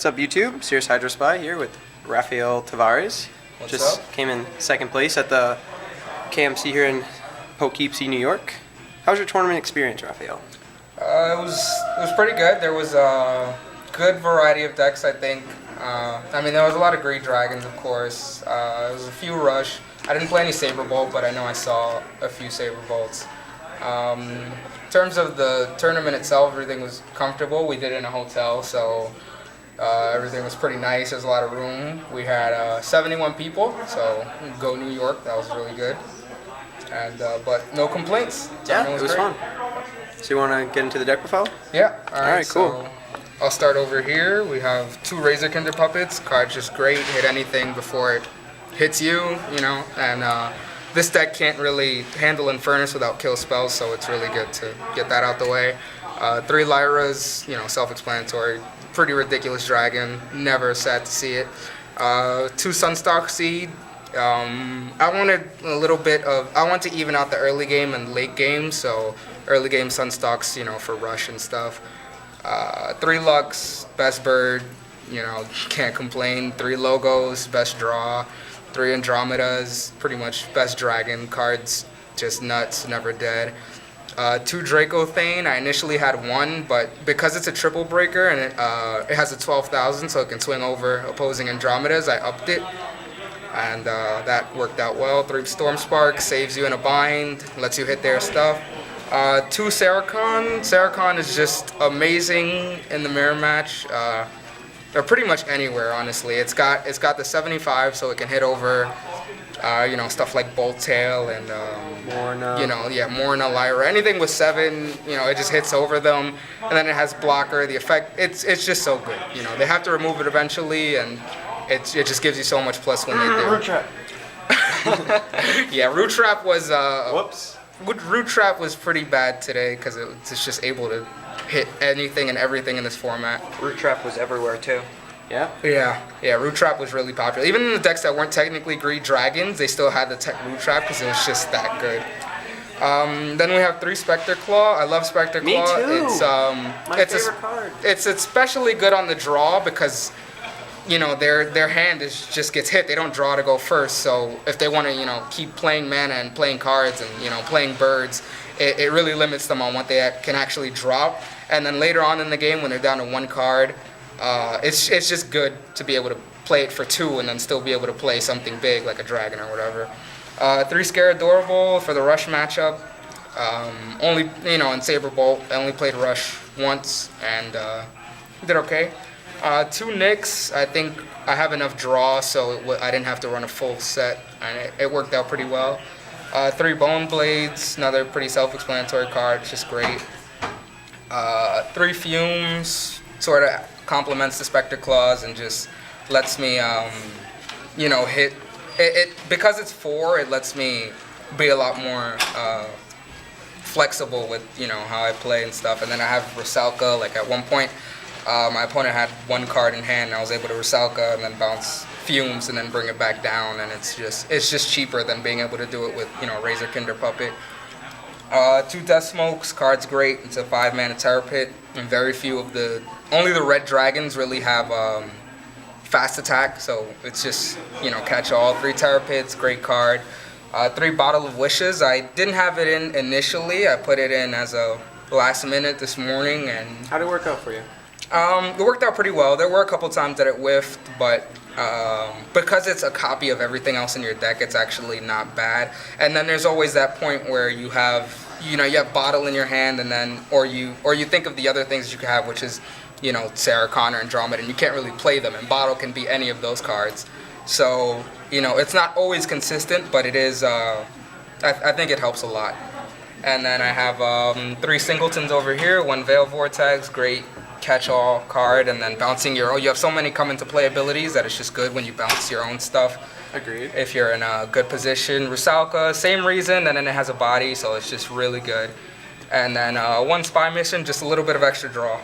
What's up, YouTube? Serious Hydro Spy here with Rafael Tavares. What's up? Came in second place at the KMC here in Poughkeepsie, New York. How was your tournament experience, Rafael? It was pretty good. There was a good variety of decks, I think. There was a lot of Greed Dragons, of course. There was a few Rush. I didn't play any Saber Bolt, but I know I saw a few Saber Bolts. In terms of the tournament itself, everything was comfortable. We did it in a hotel, so everything was pretty nice. There's a lot of room. We had 71 people, so go New York. That was really good. And but no complaints. Yeah, it was fun. So you want to get into the deck profile? Yeah. All right, cool. So I'll start over here. We have 2 Razor Kinder Puppets. Card's just great. Hit anything before it hits you, and this deck can't really handle Infernus without kill spells, so it's really good to get that out the way. 3 Lyras, self-explanatory. Pretty ridiculous dragon. Never sad to see it. 2 Sunstalk Seed. I want to even out the early game and late game, so early game Sunstalks, for rush and stuff. 3 Lux, best bird, can't complain. 3 Logos, best draw. 3 Andromedas, pretty much best dragon. Cards just nuts, never dead. 2 Dracothane. I initially had 1, but because it's a triple breaker and it has a 12,000, so it can swing over opposing Andromedas, I upped it. And that worked out well. 3 Storm Spark, saves you in a bind, lets you hit their stuff. 2 Saracon. Saracon is just amazing in the mirror match. Or pretty much anywhere, honestly. It's got the 75, so it can hit over, stuff like Bolt Tail and Morna, Lyra. Anything with 7, it just hits over them. And then it has blocker. The effect, it's just so good. They have to remove it eventually, and it just gives you so much plus when they do. Root Trap. Yeah, Root Trap was Whoops. Root Trap was pretty bad today because it's just able to hit anything and everything in this format. Root Trap was everywhere too. Yeah? Yeah, Root Trap was really popular. Even in the decks that weren't technically Greed Dragons, they still had the Root Trap because it was just that good. Then we have 3 Spectre Claw. I love Spectre Claw. Me too. It's My favorite card. It's especially good on the draw because their hand just gets hit. They don't draw to go first. So if they want to keep playing mana and playing cards and playing birds, it really limits them on what they can actually drop. And then later on in the game when they're down to 1 card, it's just good to be able to play it for 2 and then still be able to play something big like a dragon or whatever. 3 Scare Adorable for the Rush matchup. Only in Saber Bolt, I only played Rush once and did okay. 2 Nyx. I think I have enough draw, so I didn't have to run a full set, and it worked out pretty well. 3 Bone Blades, another pretty self-explanatory card, just great. 3 Fumes, sort of complements the Spectre Claws and just lets me, hit. Because it's 4, it lets me be a lot more flexible with, how I play and stuff. And then I have Rusalka, like at one point, my opponent had 1 card in hand, and I was able to Rusalka and then bounce Fumes and then bring it back down, and it's just cheaper than being able to do it with Razor Kinder Puppet. 2 Death Smokes, card's great. It's a 5-mana Terror Pit, and only the red dragons really have fast attack, so it's just catch all. 3 Terror Pits, great card. 3 Bottle of Wishes. I didn't have it in initially. I put it in as a last minute this morning, and How did it work out for you? it worked out pretty well. There were a couple times that it whiffed, but because it's a copy of everything else in your deck, it's actually not bad. And then there's always that point where you have Bottle in your hand, and then or you think of the other things you could have, which is Saracon or Andromeda, and you can't really play them. And Bottle can be any of those cards. So it's not always consistent, but it is. I think it helps a lot. And then I have 3 Singletons over here. 1 Veil Vortex, great catch-all card, and then bouncing your own. You have so many come into play abilities that it's just good when you bounce your own stuff. Agreed. If you're in a good position. Rusalka, same reason, and then it has a body, so it's just really good. And then 1 Spy Mission, just a little bit of extra draw.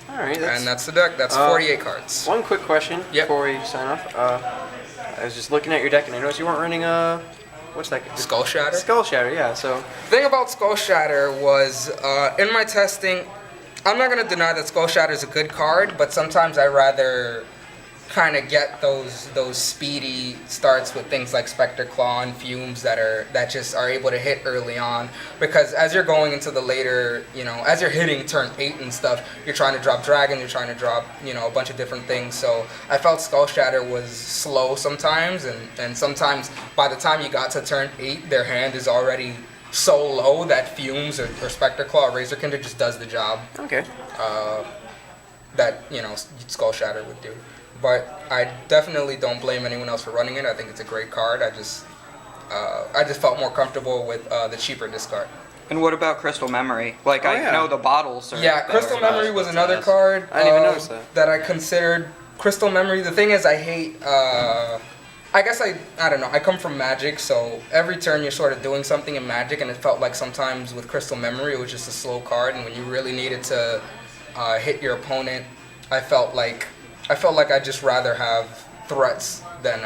All right. And that's the deck. That's 48 cards. One quick question before we sign off. I was just looking at your deck, and I noticed you weren't running what's that? Skull Shatter? Skull Shatter, yeah. So The thing about Skull Shatter was, in my testing, I'm not gonna deny that Skull Shatter is a good card, but sometimes I rather kind of get those speedy starts with things like Spectre Claw and Fumes that just are able to hit early on, because as you're going into the later, as you're hitting turn 8 and stuff, you're trying to drop Dragon, you're trying to drop a bunch of different things. So I felt Skull Shatter was slow sometimes, and sometimes by the time you got to turn 8, their hand is already so low that Fumes or Spectre Claw or Razorkinder just does the job. Okay. That Skull Shatter would do. But I definitely don't blame anyone else for running it. I think it's a great card. I just felt more comfortable with the cheaper discard. And what about Crystal Memory? Like, Oh, I yeah. know the bottles are... Yeah, Crystal Memory was another card I didn't even notice that. I considered. Crystal Memory, the thing is, I hate... I guess I don't know. I come from Magic, so every turn you're sort of doing something in Magic, and it felt like sometimes with Crystal Memory it was just a slow card, and when you really needed to hit your opponent, I felt like I'd just rather have threats than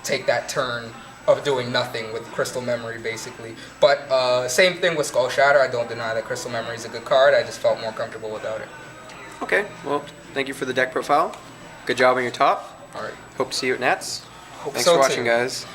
take that turn of doing nothing with Crystal Memory, basically. But same thing with Skull Shatter. I don't deny that Crystal Memory is a good card. I just felt more comfortable without it. Okay, well, thank you for the deck profile. Good job on your top. All right. Hope to see you at Nats. Hope Thanks so for watching, too. guys.